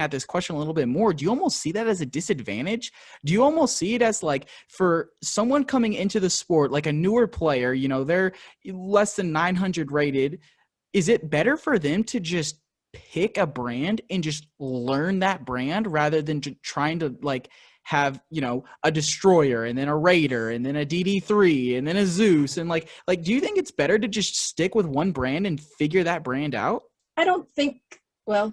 at this question a little bit more, do you almost see that as a disadvantage? Do you almost see it as like for someone coming into the sport, like a newer player, you know, they're less than 900 rated. Is it better for them to just pick a brand and just learn that brand rather than trying to like have, you know, a destroyer and then a raider and then a DD3 and then a Zeus and like do you think it's better to just stick with one brand and figure that brand out? I don't think the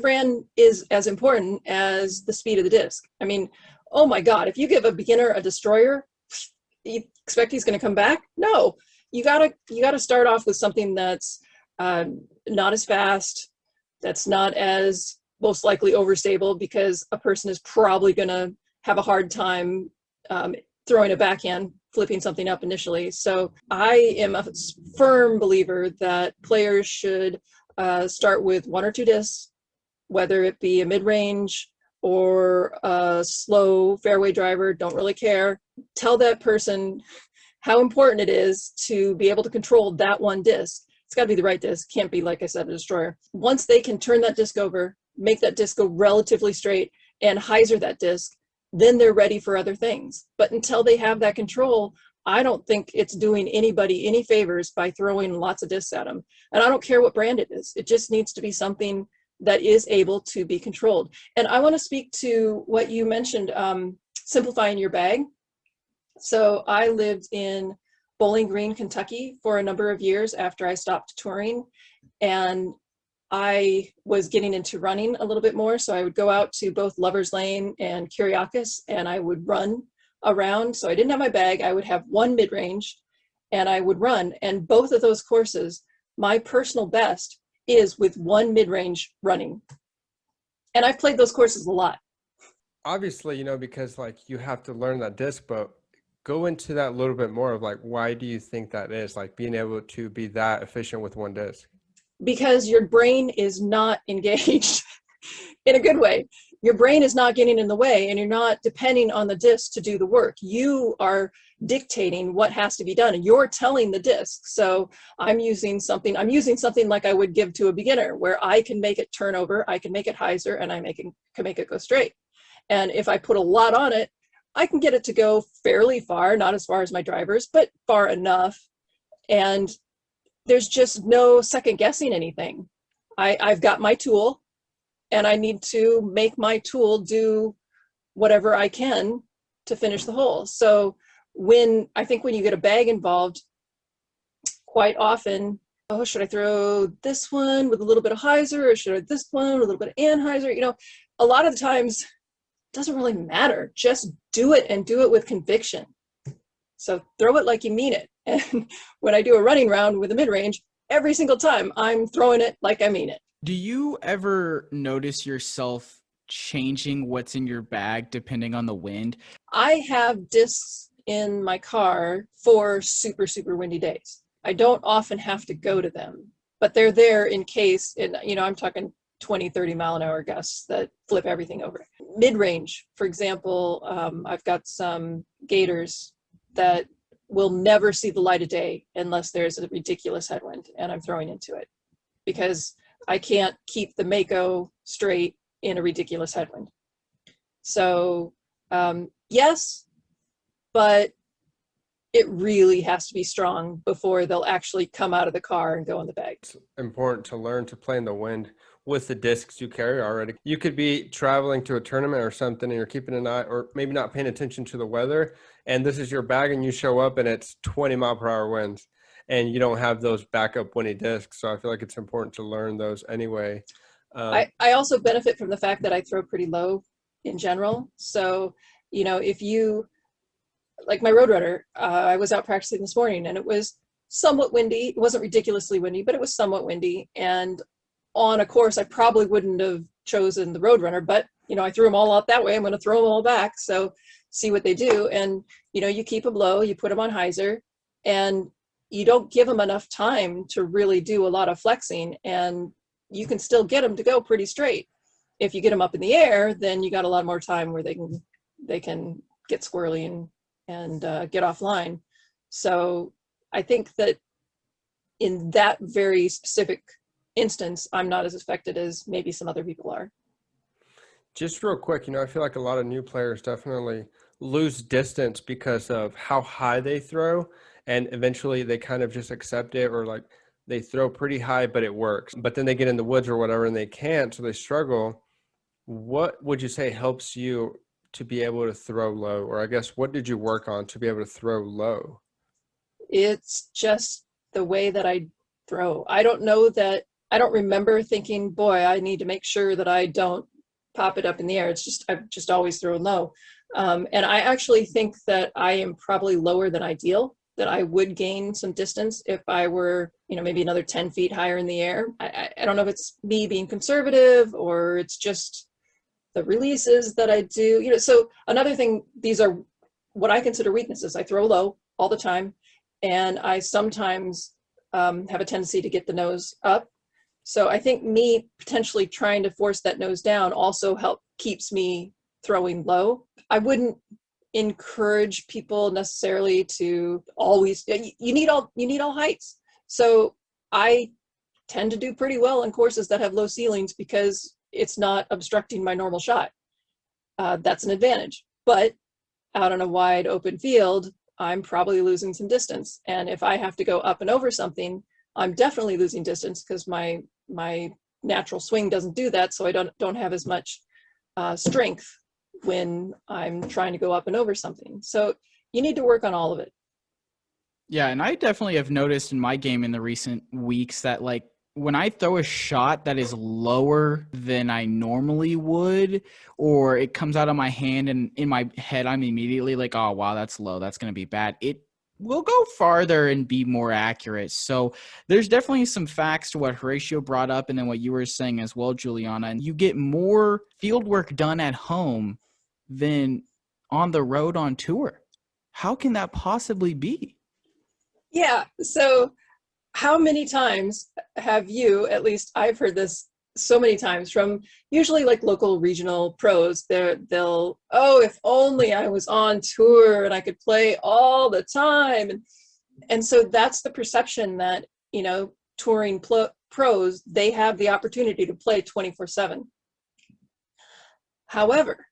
brand is as important as the speed of the disc. I mean, oh my God, if you give a beginner a destroyer, you expect he's going to come back? No, you gotta start off with something that's not as fast, that's not as most likely overstable, because a person is probably going to have a hard time throwing a backhand, flipping something up initially. So I am a firm believer that players should start with one or two discs, whether it be a mid-range or a slow fairway driver, don't really care. Tell that person how important it is to be able to control that one disc. It's got to be the right disc, can't be, like I said, a destroyer. Once they can turn that disc over, make that disc go relatively straight, and hyzer that disc, then they're ready for other things. But until they have that control, I don't think it's doing anybody any favors by throwing lots of discs at them. And I don't care what brand it is. It just needs to be something that is able to be controlled. And I want to speak to what you mentioned, simplifying your bag. So I lived in Bowling Green, Kentucky for a number of years after I stopped touring. And I was getting into running a little bit more. So I would go out to both Lover's Lane and Kyriakis and I would run around. So I didn't have my bag. I would have one mid-range and I would run. And both of those courses, my personal best is with one mid-range running. And I've played those courses a lot. Obviously, you know, because like you have to learn that disc, but go into that a little bit more of like, why do you think that is, like being able to be that efficient with one disc? Because your brain is not engaged in a good way. Your brain is not getting in the way and you're not depending on the disc to do the work. You are dictating what has to be done and you're telling the disc. So I'm using something like I would give to a beginner where I can make it turn over, I can make it hyzer, and can make it go straight. And if I put a lot on it, I can get it to go fairly far, not as far as my drivers, but far enough. And there's just no second guessing anything. I've got my tool and I need to make my tool do whatever I can to finish the hole. So when you get a bag involved, quite often, oh, should I throw this one with a little bit of hyzer or should I this one with a little bit of anhyzer? You know, a lot of the times it doesn't really matter. Just do it and do it with conviction. So throw it like you mean it. And when I do a running round with a mid-range, every single time I'm throwing it like I mean it. Do you ever notice yourself changing what's in your bag depending on the wind? I have discs in my car for super, super windy days. I don't often have to go to them, but they're there in case, and you know, I'm talking 20, 30 mile an hour gusts that flip everything over. Mid-range, for example, I've got some gators that will never see the light of day unless there's a ridiculous headwind and I'm throwing into it because I can't keep the Mako straight in a ridiculous headwind. So yes, but it really has to be strong before they'll actually come out of the car and go in the bag. It's important to learn to play in the wind with the discs you carry already. You could be traveling to a tournament or something and you're keeping an eye or maybe not paying attention to the weather, and this is your bag and you show up and it's 20 mile per hour winds and you don't have those backup windy discs. So I feel like it's important to learn those anyway. I also benefit from the fact that I throw pretty low in general. So, you know, if you, like my Roadrunner, I was out practicing this morning and it was somewhat windy. It wasn't ridiculously windy, but it was somewhat windy. And on a course, I probably wouldn't have chosen the Roadrunner, but, you know, I threw them all out that way. I'm going to throw them all back. So see what they do. And, you know, you keep them low, you put them on hyzer, and you don't give them enough time to really do a lot of flexing. And you can still get them to go pretty straight. If you get them up in the air, then you got a lot more time where they can get squirrely and get offline. So I think that in that very specific instance, I'm not as affected as maybe some other people are. Just real quick, I feel like a lot of new players definitely lose distance because of how high they throw, and eventually they kind of just accept it, or like they throw pretty high, but it works. But then they get in the woods or whatever and they can't, so they struggle. What would you say helps you to be able to throw low? Or I guess, what did you work on to be able to throw low? It's just the way that I throw. I don't remember thinking, boy, I need to make sure that I don't pop it up in the air. It's just, I've just always thrown low. And I actually think that I am probably lower than ideal, that I would gain some distance if I were, maybe another 10 feet higher in the air. I don't know if it's me being conservative or it's just the releases that I do. So another thing, these are what I consider weaknesses. I throw low all the time, and I sometimes have a tendency to get the nose up. So I think me potentially trying to force that nose down also keeps me throwing low. I wouldn't encourage people necessarily to always, you need all heights. So I tend to do pretty well in courses that have low ceilings because it's not obstructing my normal shot. That's an advantage. But out on a wide open field, I'm probably losing some distance. And if I have to go up and over something, I'm definitely losing distance because my natural swing doesn't do that. So I don't have as much strength when I'm trying to go up and over something. So you need to work on all of it. Yeah, and I definitely have noticed in my game in the recent weeks that, like, when I throw a shot that is lower than I normally would, or it comes out of my hand and in my head, I'm immediately like, oh, wow, that's low. That's going to be bad. It will go farther and be more accurate. So there's definitely some facts to what Horatio brought up and then what you were saying as well, Juliana. And you get more field work done at home than on the road on tour. How can that possibly be? Yeah. So how many times have you, at least I've heard this so many times from usually like local regional pros, they'll, oh, if only I was on tour and I could play all the time. And so that's the perception that, touring pros, they have the opportunity to play 24/7. However,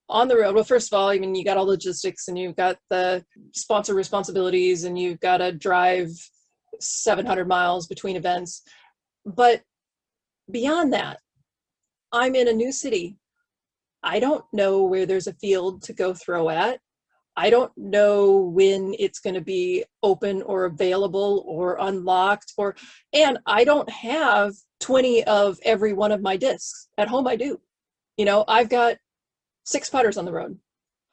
on the road, well, first of all, you got all logistics and you've got the sponsor responsibilities and you've got to drive 700 miles between events. But beyond that, I'm in a new city. I don't know where there's a field to go throw at. I don't know when it's going to be open or available or unlocked, and I don't have 20 of every one of my discs. At home I do. I've got 6 putters on the road.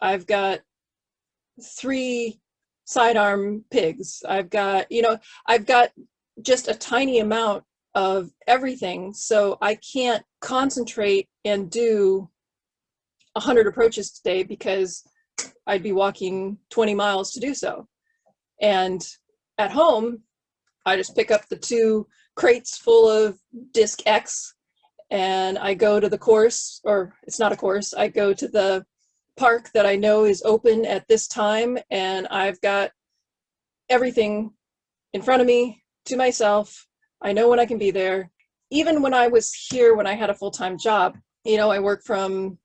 I've got 3 sidearm pigs. I've got just a tiny amount of everything. So I can't concentrate and do 100 approaches today because I'd be walking 20 miles to do so. And at home, I just pick up the 2 crates full of disc X and I go to the course, or it's not a course, I go to the park that I know is open at this time, and I've got everything in front of me to myself. I know when I can be there. Even when I was here, when I had a full-time job, I work from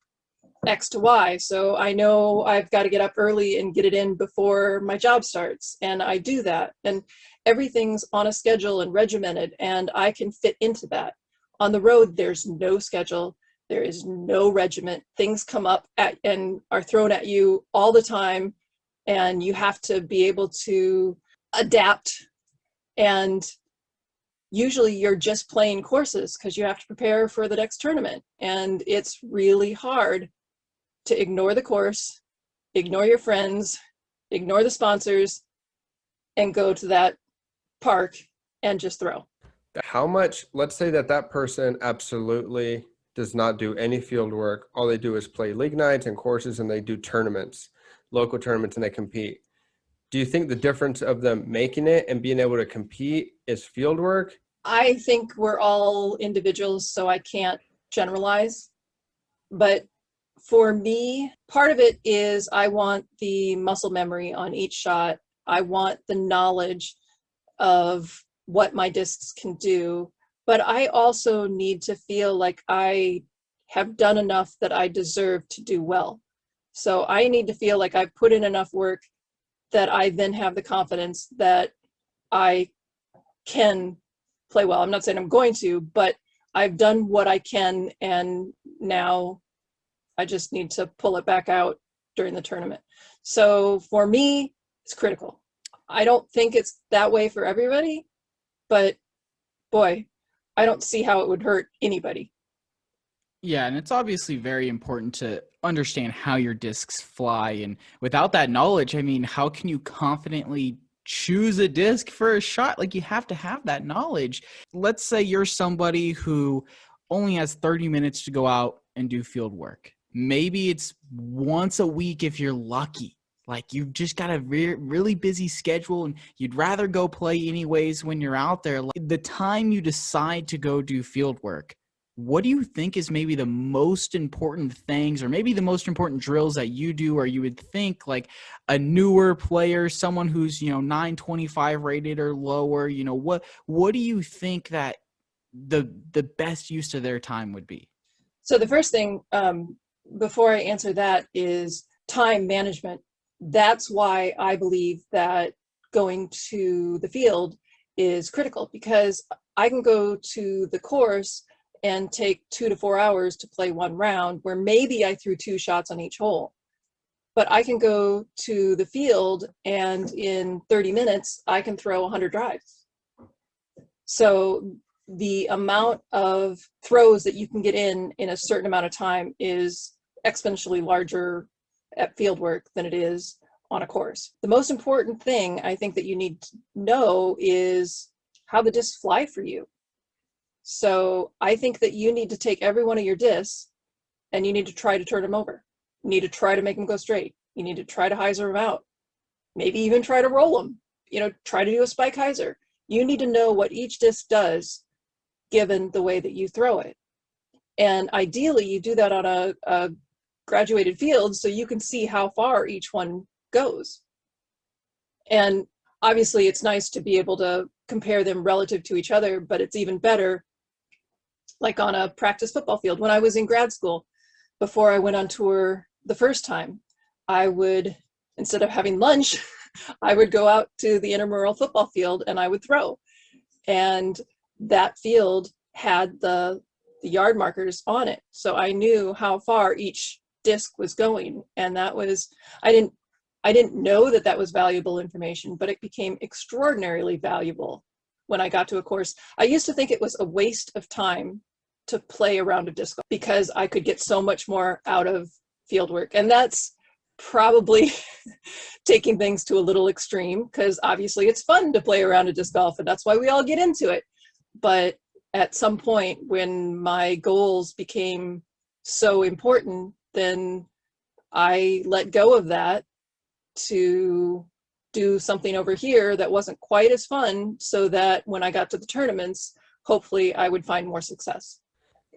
X to Y, so I know I've got to get up early and get it in before my job starts, and I do that. And everything's on a schedule and regimented, and I can fit into that. On the road, there's no schedule. There is no regiment. Things come up and are thrown at you all the time, and you have to be able to adapt. And usually you're just playing courses because you have to prepare for the next tournament. And it's really hard to ignore the course, ignore your friends, ignore the sponsors, and go to that park and just throw. How much, let's say that person absolutely does not do any field work. All they do is play league nights and courses, and they do tournaments, local tournaments, and they compete. Do you think the difference of them making it and being able to compete is field work? I think we're all individuals, so I can't generalize. But for me, part of it is I want the muscle memory on each shot. I want the knowledge of what my discs can do. but I also need to feel like I have done enough that I deserve to do well. So I need to feel like I've put in enough work that I then have the confidence that I can play well. I'm not saying I'm going to, but I've done what I can, and now I just need to pull it back out during the tournament. So for me, it's critical. I don't think it's that way for everybody, but boy, I don't see how it would hurt anybody. Yeah, and it's obviously very important to understand how your discs fly. And without that knowledge, I mean, how can you confidently choose a disc for a shot? Like, you have to have that knowledge. Let's say you're somebody who only has 30 minutes to go out and do field work. Maybe it's once a week if you're lucky. Like, you've just got a really busy schedule and you'd rather go play anyways when you're out there. Like, the time you decide to go do field work, what do you think is maybe the most important things, or maybe the most important drills that you do, or you would think like a newer player, someone who's, 925 rated or lower, what do you think that the best use of their time would be? So the first thing, before I answer that, is time management. That's why I believe that going to the field is critical, because I can go to the course and take 2 to 4 hours to play one round where maybe I threw 2 shots on each hole. But I can go to the field and in 30 minutes, I can throw 100 drives. So the amount of throws that you can get in a certain amount of time is exponentially larger at field work than it is on a course. The most important thing I think that you need to know is how the discs fly for you. So I think that you need to take every one of your discs and you need to try to turn them over. You need to try to make them go straight. You need to try to hyzer them out. Maybe even try to roll them. Try to do a spike hyzer. You need to know what each disc does given the way that you throw it. And ideally, you do that on a graduated field so you can see how far each one goes. And obviously, it's nice to be able to compare them relative to each other, but it's even better like on a practice football field. When I was in grad school, before I went on tour the first time, I would, instead of having lunch, I would go out to the intramural football field and I would throw. And that field had the yard markers on it. So I knew how far each disc was going. And that was, I didn't know that that was valuable information, but it became extraordinarily valuable when I got to a course. I used to think it was a waste of time to play around a disc golf because I could get so much more out of field work. And that's probably taking things to a little extreme, because obviously it's fun to play around a disc golf and that's why we all get into it. But at some point when my goals became so important, then I let go of that to do something over here that wasn't quite as fun, so that when I got to the tournaments, hopefully I would find more success.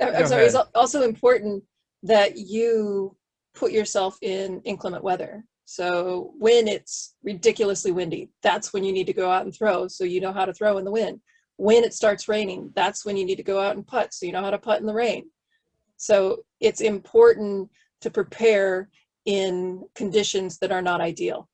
I'm sorry, it's also important that you put yourself in inclement weather. So when it's ridiculously windy, that's when you need to go out and throw, so you know how to throw in the wind. When it starts raining, that's when you need to go out and putt, so you know how to putt in the rain. So it's important to prepare in conditions that are not ideal.